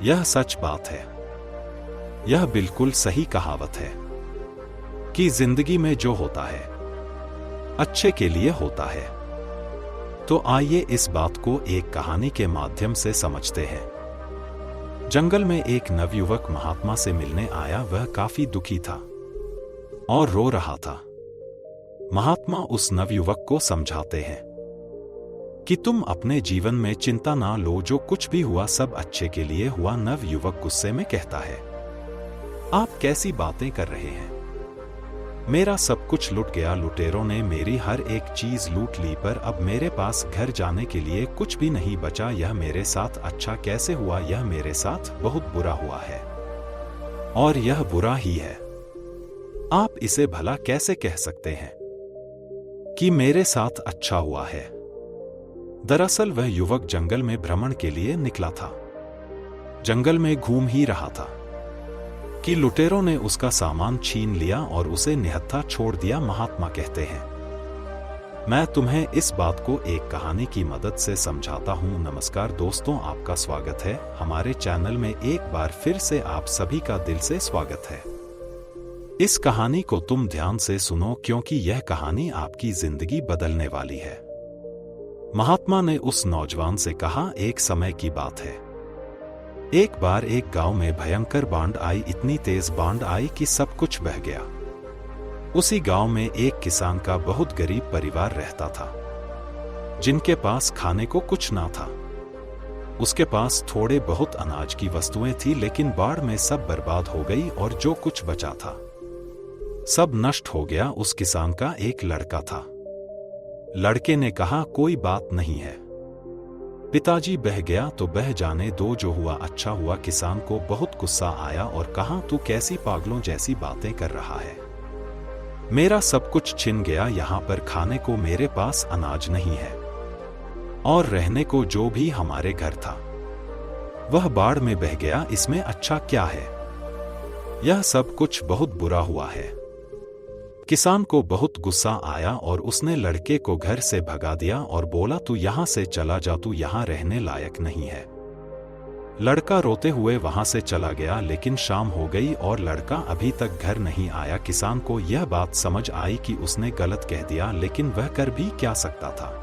यह सच बात है। यह बिल्कुल सही कहावत है कि जिंदगी में जो होता है अच्छे के लिए होता है। तो आइए इस बात को एक कहानी के माध्यम से समझते हैं। जंगल में एक नवयुवक महात्मा से मिलने आया। वह काफी दुखी था और रो रहा था। महात्मा उस नवयुवक को समझाते हैं कि तुम अपने जीवन में चिंता ना लो, जो कुछ भी हुआ सब अच्छे के लिए हुआ। नवयुवक गुस्से में कहता है, आप कैसी बातें कर रहे हैं? मेरा सब कुछ लुट गया। लुटेरों ने मेरी हर एक चीज लूट ली, पर अब मेरे पास घर जाने के लिए कुछ भी नहीं बचा। यह मेरे साथ अच्छा कैसे हुआ? यह मेरे साथ बहुत बुरा हुआ है और यह बुरा ही है। आप इसे भला कैसे कह सकते हैं कि मेरे साथ अच्छा हुआ है? दरअसल वह युवक जंगल में भ्रमण के लिए निकला था। जंगल में घूम ही रहा था कि लुटेरों ने उसका सामान छीन लिया और उसे निहत्था छोड़ दिया। महात्मा कहते हैं, मैं तुम्हें इस बात को एक कहानी की मदद से समझाता हूं। नमस्कार दोस्तों, आपका स्वागत है हमारे चैनल में। एक बार फिर से आप सभी का दिल से स्वागत है। इस कहानी को तुम ध्यान से सुनो, क्योंकि यह कहानी आपकी जिंदगी बदलने वाली है। महात्मा ने उस नौजवान से कहा, एक समय की बात है। एक बार एक गांव में भयंकर बाढ़ आई। इतनी तेज बाढ़ आई कि सब कुछ बह गया। उसी गांव में एक किसान का बहुत गरीब परिवार रहता था, जिनके पास खाने को कुछ ना था। उसके पास थोड़े बहुत अनाज की वस्तुएं थी, लेकिन बाढ़ में सब बर्बाद हो गई और जो कुछ बचा था सब नष्ट हो गया। उस किसान का एक लड़का था। लड़के ने कहा, कोई बात नहीं है, पिताजी बह गया तो बह जाने दो, जो हुआ अच्छा हुआ। किसान को बहुत गुस्सा आया और कहा, तू कैसी पागलों जैसी बातें कर रहा है? मेरा सब कुछ छिन गया। यहाँ पर खाने को मेरे पास अनाज नहीं है और रहने को जो भी हमारे घर था वह बाढ़ में बह गया। इसमें अच्छा क्या है? यह सब कुछ बहुत बुरा हुआ है। किसान को बहुत गुस्सा आया और उसने लड़के को घर से भगा दिया और बोला, तू यहां से चला जा, तू यहां रहने लायक नहीं है। लड़का रोते हुए वहां से चला गया, लेकिन शाम हो गई और लड़का अभी तक घर नहीं आया। किसान को यह बात समझ आई कि उसने गलत कह दिया, लेकिन वह कर भी क्या सकता था।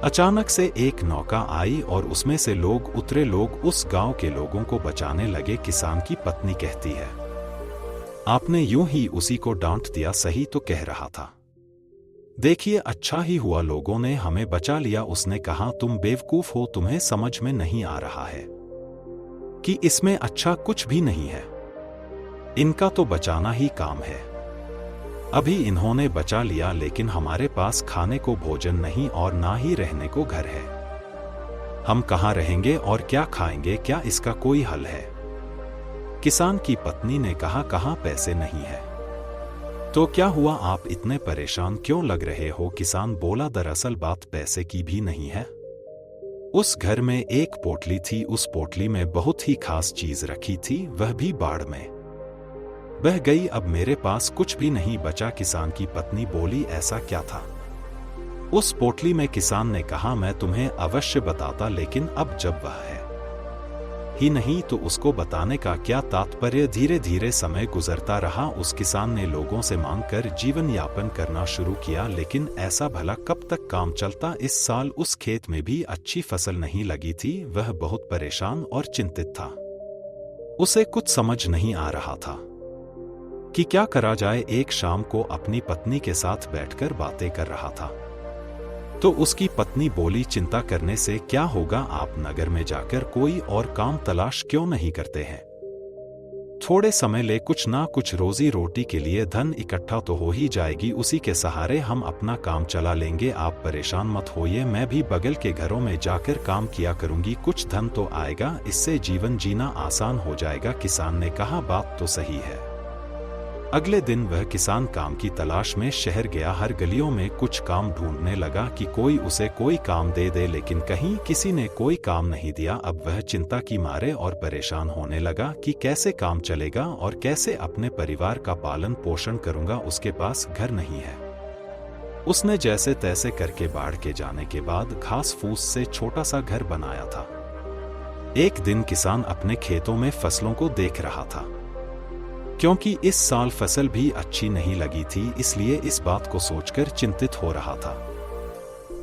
अचानक से एक नौका आई और उसमें से लोग उतरे। लोग उस गांव के लोगों को बचाने लगे। किसान की पत्नी कहती है, आपने यूं ही उसी को डांट दिया, सही तो कह रहा था। देखिए, अच्छा ही हुआ लोगों ने हमें बचा लिया। उसने कहा, तुम बेवकूफ हो, तुम्हें समझ में नहीं आ रहा है कि इसमें अच्छा कुछ भी नहीं है। इनका तो बचाना ही काम है। अभी इन्होंने बचा लिया, लेकिन हमारे पास खाने को भोजन नहीं और ना ही रहने को घर है। हम कहाँ रहेंगे और क्या खाएंगे? क्या इसका कोई हल है? किसान की पत्नी ने कहा, कहाँ पैसे नहीं है तो क्या हुआ? आप इतने परेशान क्यों लग रहे हो? किसान बोला, दरअसल बात पैसे की भी नहीं है। उस घर में एक पोटली थी। उस पोटली में बहुत ही खास चीज रखी थी, वह भी बाढ़ में बह गई। अब मेरे पास कुछ भी नहीं बचा। किसान की पत्नी बोली, ऐसा क्या था उस पोटली में? किसान ने कहा, मैं तुम्हें अवश्य बताता, लेकिन अब जब वह है ही नहीं तो उसको बताने का क्या तात्पर्य? धीरे धीरे समय गुजरता रहा। उस किसान ने लोगों से मांग कर जीवन यापन करना शुरू किया, लेकिन ऐसा भला कब तक काम चलता? इस साल उस खेत में भी अच्छी फसल नहीं लगी थी। वह बहुत परेशान और चिंतित था। उसे कुछ समझ नहीं आ रहा था कि क्या करा जाए। एक शाम को अपनी पत्नी के साथ बैठकर बातें कर रहा था तो उसकी पत्नी बोली, चिंता करने से क्या होगा? आप नगर में जाकर कोई और काम तलाश क्यों नहीं करते हैं? थोड़े समय ले, कुछ ना कुछ रोजी रोटी के लिए धन इकट्ठा तो हो ही जाएगी। उसी के सहारे हम अपना काम चला लेंगे। आप परेशान मत होइए, मैं भी बगल के घरों में जाकर काम किया करूंगी। कुछ धन तो आएगा, इससे जीवन जीना आसान हो जाएगा। किसान ने कहा, बात तो सही है। अगले दिन वह किसान काम की तलाश में शहर गया। हर गलियों में कुछ काम ढूंढने लगा कि कोई उसे कोई काम दे दे, लेकिन कहीं किसी ने कोई काम नहीं दिया। अब वह चिंता की मारे और परेशान होने लगा कि कैसे काम चलेगा और कैसे अपने परिवार का पालन पोषण करूंगा। उसके पास घर नहीं है। उसने जैसे तैसे करके बाढ़ के जाने के बाद घास फूस से छोटा सा घर बनाया था। एक दिन किसान अपने खेतों में फसलों को देख रहा था। क्योंकि इस साल फसल भी अच्छी नहीं लगी थी, इसलिए इस बात को सोचकर चिंतित हो रहा था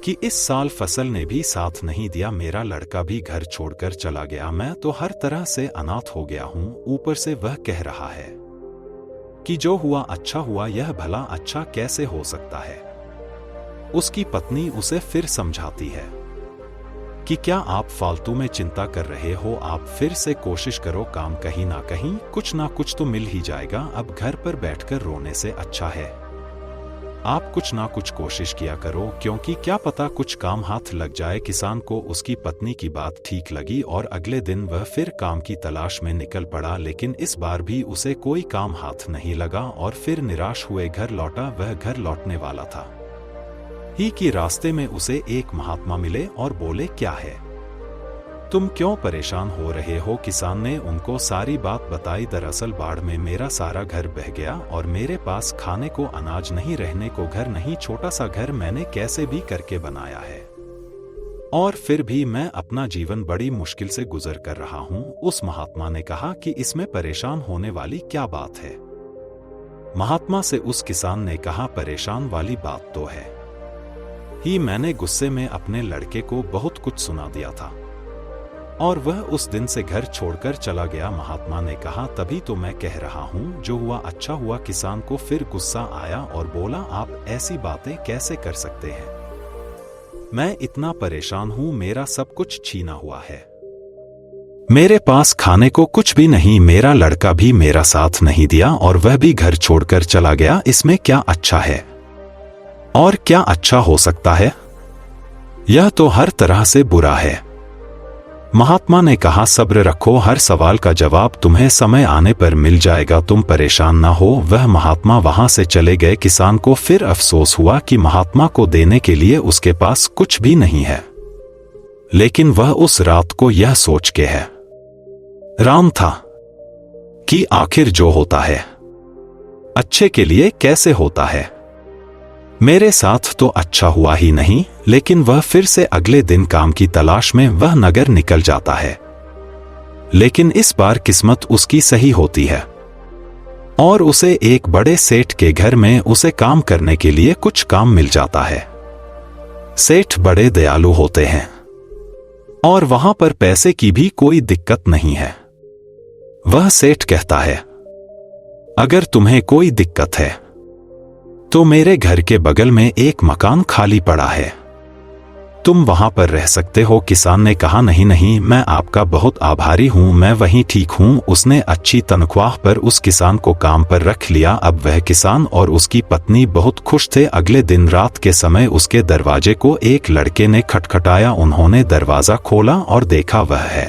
कि इस साल फसल ने भी साथ नहीं दिया, मेरा लड़का भी घर छोड़कर चला गया, मैं तो हर तरह से अनाथ हो गया हूं। ऊपर से वह कह रहा है कि जो हुआ अच्छा हुआ, यह भला अच्छा कैसे हो सकता है। उसकी पत्नी उसे फिर समझाती है कि क्या आप फालतू में चिंता कर रहे हो, आप फिर से कोशिश करो, काम कहीं ना कहीं कुछ ना कुछ तो मिल ही जाएगा। अब घर पर बैठकर रोने से अच्छा है आप कुछ ना कुछ कोशिश किया करो, क्योंकि क्या पता कुछ काम हाथ लग जाए। किसान को उसकी पत्नी की बात ठीक लगी और अगले दिन वह फिर काम की तलाश में निकल पड़ा, लेकिन इस बार भी उसे कोई काम हाथ नहीं लगा और फिर निराश हुए घर लौटा। वह घर लौटने वाला था ही कि रास्ते में उसे एक महात्मा मिले और बोले, क्या है, तुम क्यों परेशान हो रहे हो। किसान ने उनको सारी बात बताई। दरअसल बाढ़ में मेरा सारा घर बह गया और मेरे पास खाने को अनाज नहीं, रहने को घर नहीं, छोटा सा घर मैंने कैसे भी करके बनाया है और फिर भी मैं अपना जीवन बड़ी मुश्किल से गुजर कर रहा हूं। उस महात्मा ने कहा कि इसमें परेशान होने वाली क्या बात है। महात्मा से उस किसान ने कहा, परेशान वाली बात तो है ही, मैंने गुस्से में अपने लड़के को बहुत कुछ सुना दिया था और वह उस दिन से घर छोड़कर चला गया। महात्मा ने कहा, तभी तो मैं कह रहा हूं, जो हुआ अच्छा हुआ। किसान को फिर गुस्सा आया और बोला, आप ऐसी बातें कैसे कर सकते हैं, मैं इतना परेशान हूं, मेरा सब कुछ छीना हुआ है, मेरे पास खाने को कुछ भी नहीं, मेरा लड़का भी मेरा साथ नहीं दिया और वह भी घर छोड़कर चला गया, इसमें क्या अच्छा है और क्या अच्छा हो सकता है, यह तो हर तरह से बुरा है। महात्मा ने कहा, सब्र रखो, हर सवाल का जवाब तुम्हें समय आने पर मिल जाएगा, तुम परेशान ना हो। वह महात्मा वहां से चले गए। किसान को फिर अफसोस हुआ कि महात्मा को देने के लिए उसके पास कुछ भी नहीं है, लेकिन वह उस रात को यह सोच के है राम था कि आखिर जो होता है अच्छे के लिए कैसे होता है, मेरे साथ तो अच्छा हुआ ही नहीं। लेकिन वह फिर से अगले दिन काम की तलाश में वह नगर निकल जाता है, लेकिन इस बार किस्मत उसकी सही होती है और उसे एक बड़े सेठ के घर में उसे काम करने के लिए कुछ काम मिल जाता है। सेठ बड़े दयालु होते हैं और वहां पर पैसे की भी कोई दिक्कत नहीं है। वह सेठ कहता है, अगर तुम्हें कोई दिक्कत है तो मेरे घर के बगल में एक मकान खाली पड़ा है, तुम वहां पर रह सकते हो। किसान ने कहा, नहीं नहीं, मैं आपका बहुत आभारी हूं, मैं वहीं ठीक हूं। उसने अच्छी तनख्वाह पर उस किसान को काम पर रख लिया। अब वह किसान और उसकी पत्नी बहुत खुश थे। अगले दिन रात के समय उसके दरवाजे को एक लड़के ने खटखटाया। उन्होंने दरवाजा खोला और देखा वह है।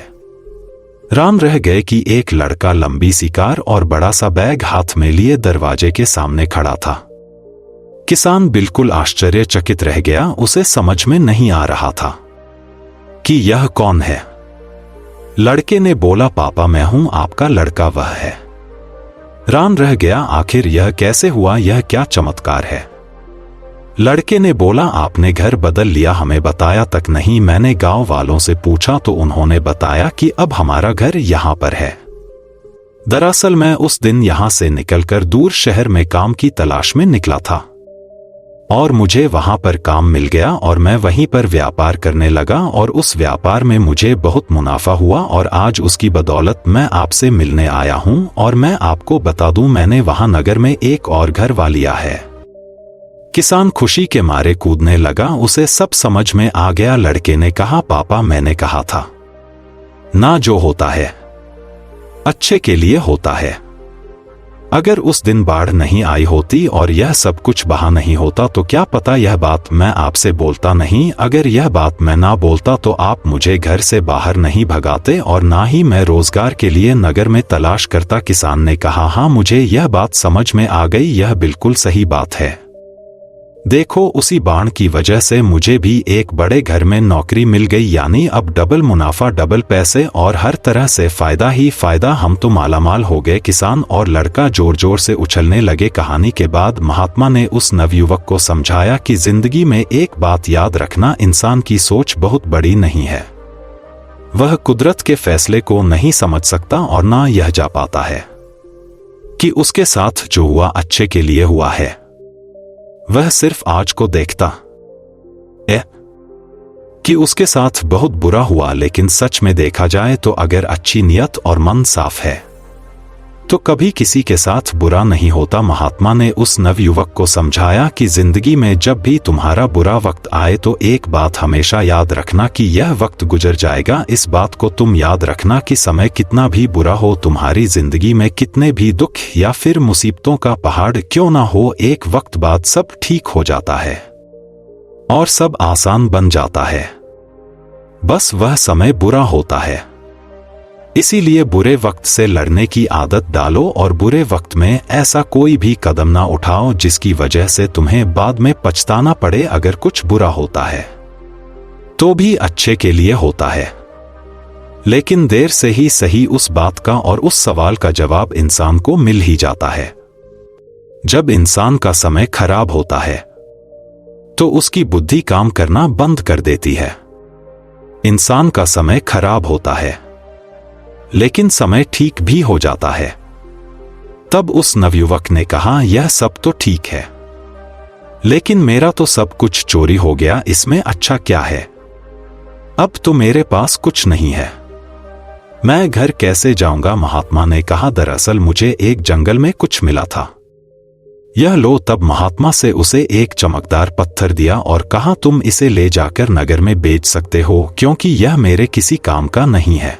हैरान रह गए कि एक लड़का लंबी सी कार और बड़ा सा बैग हाथ में लिए दरवाजे के सामने खड़ा था। किसान बिल्कुल आश्चर्यचकित रह गया, उसे समझ में नहीं आ रहा था कि यह कौन है। लड़के ने बोला, पापा मैं हूं आपका लड़का, वह है। हैरान रह गया, आखिर यह कैसे हुआ, यह क्या चमत्कार है। लड़के ने बोला, आपने घर बदल लिया, हमें बताया तक नहीं। मैंने गांव वालों से पूछा तो उन्होंने बताया कि अब हमारा घर यहां पर है। दरअसल मैं उस दिन यहां से निकलकर दूर शहर में काम की तलाश में निकला था और मुझे वहां पर काम मिल गया और मैं वहीं पर व्यापार करने लगा और उस व्यापार में मुझे बहुत मुनाफा हुआ और आज उसकी बदौलत मैं आपसे मिलने आया हूं। और मैं आपको बता दूं, मैंने वहां नगर में एक और घर वा लिया है। किसान खुशी के मारे कूदने लगा, उसे सब समझ में आ गया। लड़के ने कहा, पापा मैंने कहा था ना, जो होता है अच्छे के लिए होता है। अगर उस दिन बाढ़ नहीं आई होती और यह सब कुछ बहा नहीं होता तो क्या पता यह बात मैं आपसे बोलता नहीं। अगर यह बात मैं ना बोलता तो आप मुझे घर से बाहर नहीं भगाते और ना ही मैं रोजगार के लिए नगर में तलाश करता। किसान ने कहा, हाँ मुझे यह बात समझ में आ गई, यह बिल्कुल सही बात है। देखो उसी बाण की वजह से मुझे भी एक बड़े घर में नौकरी मिल गई, यानी अब डबल मुनाफा, डबल पैसे और हर तरह से फायदा ही फायदा, हम तो मालामाल हो गए। किसान और लड़का जोर जोर से उछलने लगे। कहानी के बाद महात्मा ने उस नवयुवक को समझाया कि जिंदगी में एक बात याद रखना, इंसान की सोच बहुत बड़ी नहीं है वह कुदरत के फैसले को नहीं समझ सकता और ना यह जा पाता है कि उसके साथ जो हुआ अच्छे के लिए हुआ है। वह सिर्फ आज को देखता है कि उसके साथ बहुत बुरा हुआ, लेकिन सच में देखा जाए तो अगर अच्छी नियत और मन साफ है तो कभी किसी के साथ बुरा नहीं होता। महात्मा ने उस नवयुवक को समझाया कि जिंदगी में जब भी तुम्हारा बुरा वक्त आए तो एक बात हमेशा याद रखना कि यह वक्त गुजर जाएगा। इस बात को तुम याद रखना कि समय कितना भी बुरा हो, तुम्हारी जिंदगी में कितने भी दुख या फिर मुसीबतों का पहाड़ क्यों ना हो, एक वक्त बाद सब ठीक हो जाता है और सब आसान बन जाता है। बस वह समय बुरा होता है। इसीलिए बुरे वक्त से लड़ने की आदत डालो और बुरे वक्त में ऐसा कोई भी कदम ना उठाओ जिसकी वजह से तुम्हें बाद में पछताना पड़े। अगर कुछ बुरा होता है तो भी अच्छे के लिए होता है, लेकिन देर से ही सही उस बात का और उस सवाल का जवाब इंसान को मिल ही जाता है। जब इंसान का समय खराब होता है तो उसकी बुद्धि काम करना बंद कर देती है। इंसान का समय खराब होता है लेकिन समय ठीक भी हो जाता है। तब उस नवयुवक ने कहा, यह सब तो ठीक है, लेकिन मेरा तो सब कुछ चोरी हो गया, इसमें अच्छा क्या है? अब तो मेरे पास कुछ नहीं है, मैं घर कैसे जाऊंगा? महात्मा ने कहा, दरअसल मुझे एक जंगल में कुछ मिला था, यह लो। तब महात्मा से उसे एक चमकदार पत्थर दिया और कहा, तुम इसे ले जाकर नगर में बेच सकते हो, क्योंकि यह मेरे किसी काम का नहीं है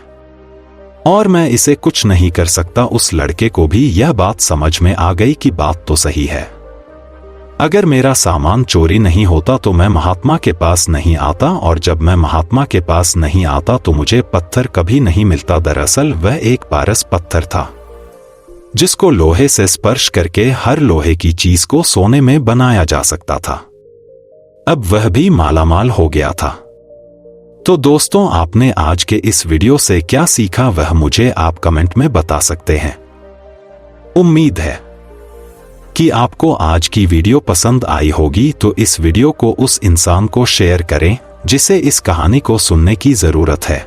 और मैं इसे कुछ नहीं कर सकता। उस लड़के को भी यह बात समझ में आ गई कि बात तो सही है। अगर मेरा सामान चोरी नहीं होता तो मैं महात्मा के पास नहीं आता, और जब मैं महात्मा के पास नहीं आता तो मुझे पत्थर कभी नहीं मिलता। दरअसल वह एक पारस पत्थर था जिसको लोहे से स्पर्श करके हर लोहे की चीज को सोने में बनाया जा सकता था। अब वह भी मालामाल हो गया था। तो दोस्तों, आपने आज के इस वीडियो से क्या सीखा वह मुझे आप कमेंट में बता सकते हैं। उम्मीद है कि आपको आज की वीडियो पसंद आई होगी, तो इस वीडियो को उस इंसान को शेयर करें जिसे इस कहानी को सुनने की जरूरत है,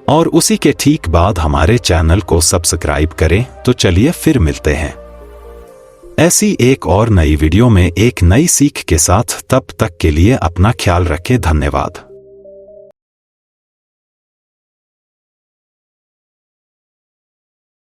और उसी के ठीक बाद हमारे चैनल को सब्सक्राइब करें। तो चलिए फिर मिलते हैं ऐसी एक और नई वीडियो में एक नई सीख के साथ। तब तक के लिए अपना ख्याल रखें। धन्यवाद।